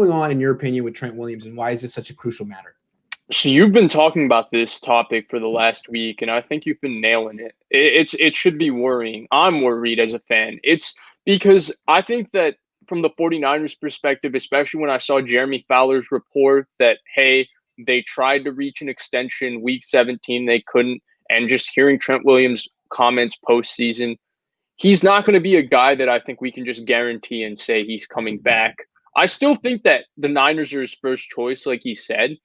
going on in your opinion with Trent Williams, and why is this such a crucial matter? So you've been talking about this topic for the last week, and I think you've been nailing it. It should be worrying. I'm worried as a fan. It's because I think that from the 49ers perspective, especially when I saw Jeremy Fowler's report that, hey, they tried to reach an extension week 17, they couldn't, and just hearing Trent Williams' comments postseason, he's not going to be a guy that I think we can just guarantee and say he's coming back. I still think that the Niners are his first choice, like he said.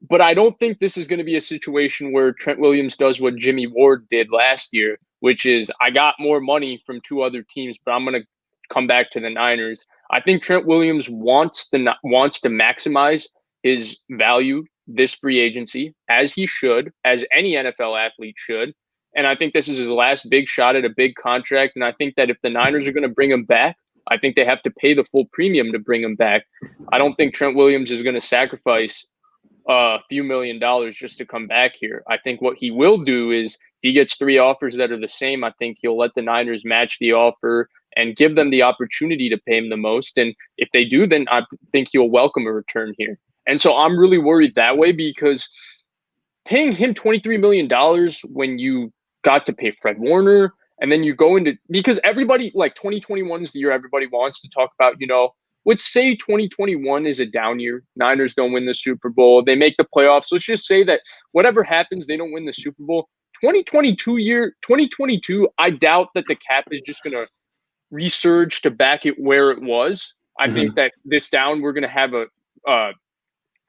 But I don't think this is going to be a situation where Trent Williams does what Jimmy Ward did last year, which is I got more money from two other teams, but I'm going to come back to the Niners. I think Trent Williams wants to maximize his value this free agency, as he should, as any NFL athlete should. And I think this is his last big shot at a big contract. And I think that if the Niners are going to bring him back, I think they have to pay the full premium to bring him back. I don't think Trent Williams is going to sacrifice a few $1 million just to come back here. I think what he will do is if he gets 3 offers that are the same, I think he'll let the Niners match the offer and give them the opportunity to pay him the most. And if they do, then I think he'll welcome a return here. And so I'm really worried that way, because paying him $23 million when you got to pay Fred Warner, and then you go into, because everybody, like 2021 is the year everybody wants to talk about, let's say 2021 is a down year. Niners don't win the Super Bowl. They make the playoffs. Let's just say that whatever happens, they don't win the Super Bowl. 2022, I doubt that the cap is just going to resurge to back it where it was. I think that this down, we're going to have a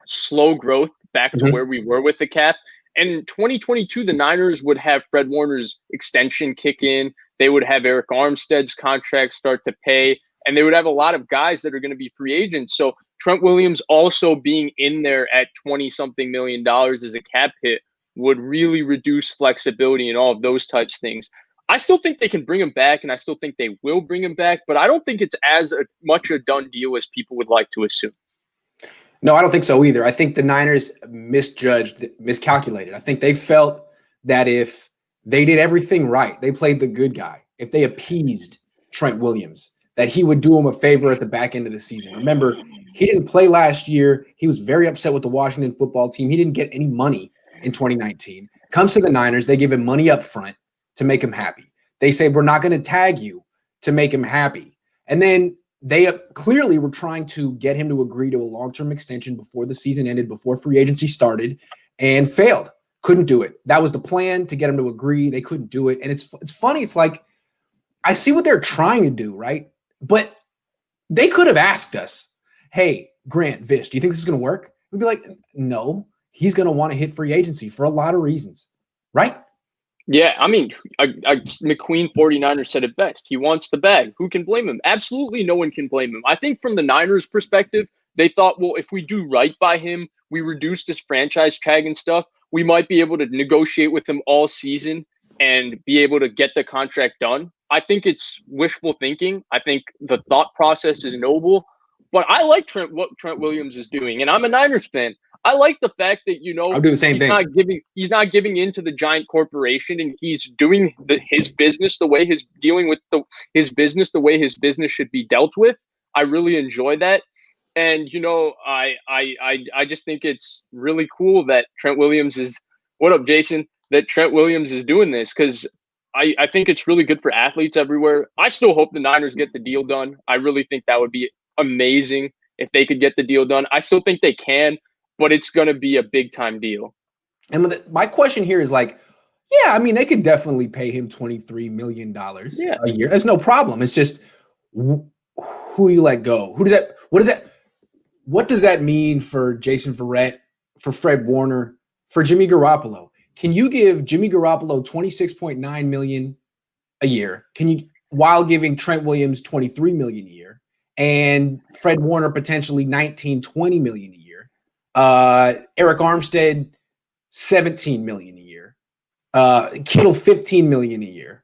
slow growth back to where we were with the cap. And in 2022, the Niners would have Fred Warner's extension kick in. They would have Eric Armstead's contract start to pay. And they would have a lot of guys that are going to be free agents. So Trent Williams also being in there at $20-something million as a cap hit would really reduce flexibility and all of those types of things. I still think they can bring him back, and I still think they will bring him back, but I don't think it's as much a done deal as people would like to assume. No, I don't think so either. I think the Niners miscalculated. I think they felt that if they did everything right, they played the good guy, if they appeased Trent Williams, that he would do him a favor at the back end of the season. Remember, he didn't play last year. He was very upset with the Washington football team. He didn't get any money in 2019. Comes to the Niners. They give him money up front to make him happy. They say, we're not going to tag you to make him happy. And then they clearly were trying to get him to agree to a long-term extension before the season ended, before free agency started, and failed. Couldn't do it. That was the plan, to get him to agree. They couldn't do it. And it's funny. It's like, I see what they're trying to do, right? But they could have asked us, hey, Grant, Vish, do you think this is going to work? We'd be like, no, he's going to want to hit free agency for a lot of reasons, right? Yeah, I mean, McQueen 49ers said it best. He wants the bag. Who can blame him? Absolutely no one can blame him. I think from the Niners' perspective, they thought, well, if we do right by him, we reduce this franchise tag and stuff, we might be able to negotiate with him all season and be able to get the contract done. I think it's wishful thinking. I think the thought process is noble, but I like what Trent Williams is doing, and I'm a Niners fan. I like the fact that, I'll do the same thing. He's not giving in to the giant corporation, and he's doing his business the way his business should be dealt with. I really enjoy that. And, I just think it's really cool that Trent Williams is, what up, Jason? That Trent Williams is doing this, because I think it's really good for athletes everywhere. I still hope the Niners get the deal done. I really think that would be amazing if they could get the deal done. I still think they can, but it's going to be a big time deal. And my question here is like, yeah, I mean, they could definitely pay him $23 million a year. That's no problem. It's just, who you let go? What does that mean for Jason Verrett, for Fred Warner, for Jimmy Garoppolo? Can you give Jimmy Garoppolo $26.9 million a year? While giving Trent Williams $23 million a year, and Fred Warner potentially $19-20 million a year? Eric Armstead $17 million a year. Kittle $15 million a year.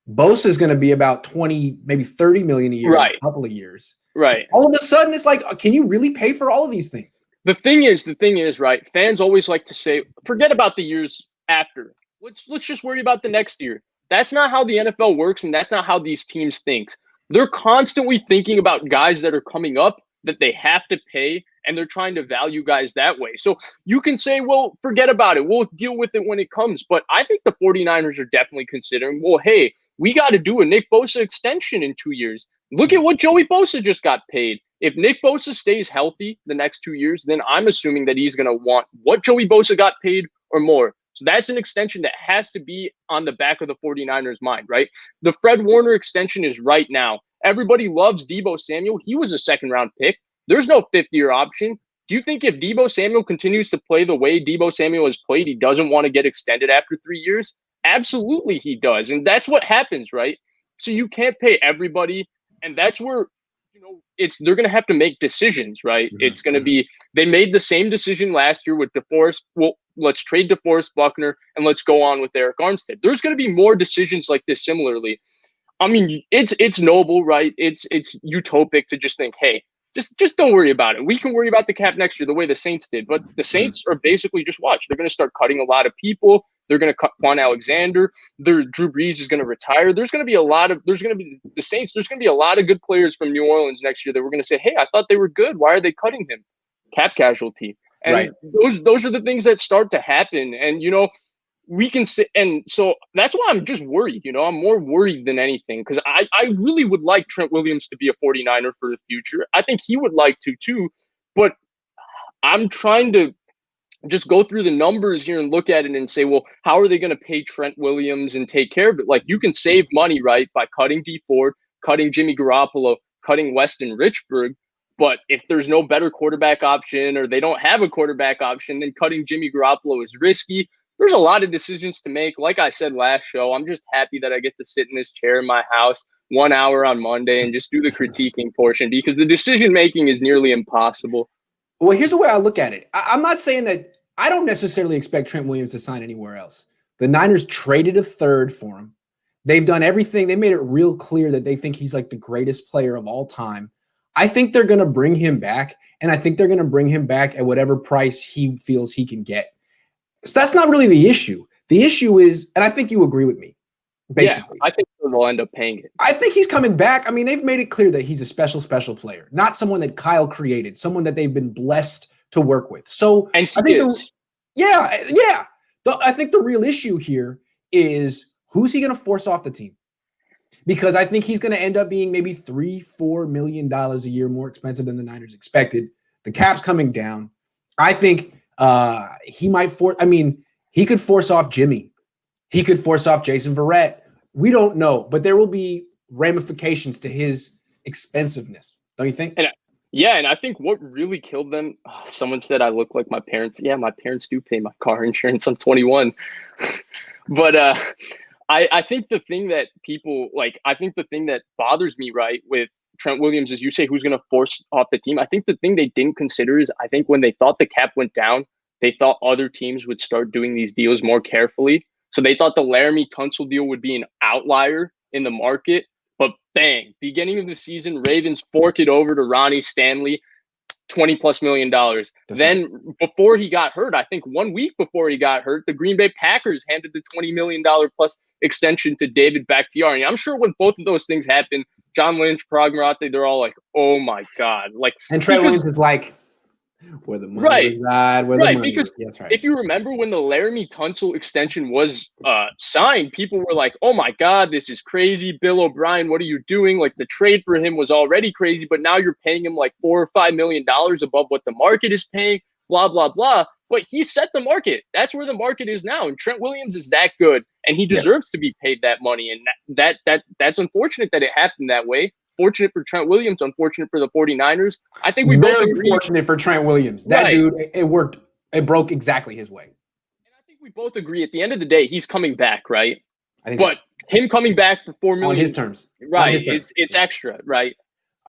Bosa is going to be about $20, maybe $30 million a year in a couple of years. Right. All of a sudden, it's like, can you really pay for all of these things? The thing is, right, fans always like to say, forget about the years after. Let's just worry about the next year. That's not how the NFL works, and that's not how these teams think. They're constantly thinking about guys that are coming up that they have to pay, and they're trying to value guys that way. So you can say, well, forget about it. We'll deal with it when it comes. But I think the 49ers are definitely considering, well, hey, we got to do a Nick Bosa extension in 2 years. Look at what Joey Bosa just got paid. If Nick Bosa stays healthy the next 2 years, then I'm assuming that he's going to want what Joey Bosa got paid or more. So that's an extension that has to be on the back of the 49ers' mind, right? The Fred Warner extension is right now. Everybody loves Deebo Samuel. He was a second-round pick. There's no fifth-year option. Do you think if Deebo Samuel continues to play the way Deebo Samuel has played, he doesn't want to get extended after 3 years? Absolutely he does. And that's what happens, right? So you can't pay everybody. And that's where, they're going to have to make decisions, right? Mm-hmm. It's going to be, they made the same decision last year with DeForest. Well, let's trade DeForest Buckner and let's go on with Eric Armstead. There's going to be more decisions like this similarly. I mean, it's noble, right? It's utopic to just think, hey, just don't worry about it. We can worry about the cap next year the way the Saints did. But the Saints are basically just watch. They're going to start cutting a lot of people. They're going to cut Quan Alexander. Drew Brees is going to retire. There's going to be the Saints. There's going to be a lot of good players from New Orleans next year that we're going to say, hey, I thought they were good. Why are they cutting him? Cap casualty. And right. those are the things that start to happen. And, we can sit. And so that's why I'm just worried. I'm more worried than anything because I really would like Trent Williams to be a 49er for the future. I think he would like to too. But I'm trying to just go through the numbers here and look at it and say, well, how are they going to pay Trent Williams and take care of it? Like you can save money, right, by cutting D Ford, cutting Jimmy Garoppolo, cutting Weston Richburg. But if there's no better quarterback option or they don't have a quarterback option, then cutting Jimmy Garoppolo is risky. There's a lot of decisions to make. Like I said last show, I'm just happy that I get to sit in this chair in my house 1 hour on Monday and just do the critiquing portion because the decision making is nearly impossible. Well, here's the way I look at it. I'm not saying that I don't necessarily expect Trent Williams to sign anywhere else. The Niners traded a third for him. They've done everything. They made it real clear that they think he's like the greatest player of all time. I think they're going to bring him back, and I think they're going to bring him back at whatever price he feels he can get. So that's not really the issue. The issue is, and I think you agree with me, basically. Yeah, I think they'll end up paying it. I think he's coming back. I mean, they've made it clear that he's a special player, not someone that Kyle created, someone that they've been blessed to work with. So and I think I think the real issue here is who's he going to force off the team? Because I think he's going to end up being maybe $3-4 million a year more expensive than the Niners expected. The cap's coming down. I think he might he could force off Jimmy. He could force off Jason Verrett. We don't know, but there will be ramifications to his expensiveness. Don't you think? And I think what really killed them, someone said I look like my parents. Yeah, my parents do pay my car insurance. I'm 21. But I think the thing that the thing that bothers me, right, with Trent Williams is you say who's going to force off the team. I think the thing they didn't consider is I think when they thought the cap went down, they thought other teams would start doing these deals more carefully. So they thought the Laramie Tunsil deal would be an outlier in the market. But bang, beginning of the season, Ravens fork it over to Ronnie Stanley, $20+ million. Then before he got hurt, I think 1 week before he got hurt, the Green Bay Packers handed the $20 million plus extension to David Bakhtiari. I'm sure when both of those things happen, John Lynch, Parag Marathe, they're all like, oh my God. And Trent Williams is like, where the money reside, where the money because yes, right. If you remember when the Laramie Tunsil extension was signed, people were like, oh my God, this is crazy. Bill O'Brien, what are you doing? Like the trade for him was already crazy, but now you're paying him like $4 or $5 million above what the market is paying, blah, blah, blah. But he set the market. That's where the market is now. And Trent Williams is that good, and he deserves to be paid that money. And that's unfortunate that it happened that way. Fortunate for Trent Williams, unfortunate for the 49ers. I think we both agree. Fortunate for Trent Williams. That dude, it worked. It broke exactly his way. And I think we both agree at the end of the day, he's coming back, right? I think but him coming back for $4 million on his terms. Right. It's extra, right?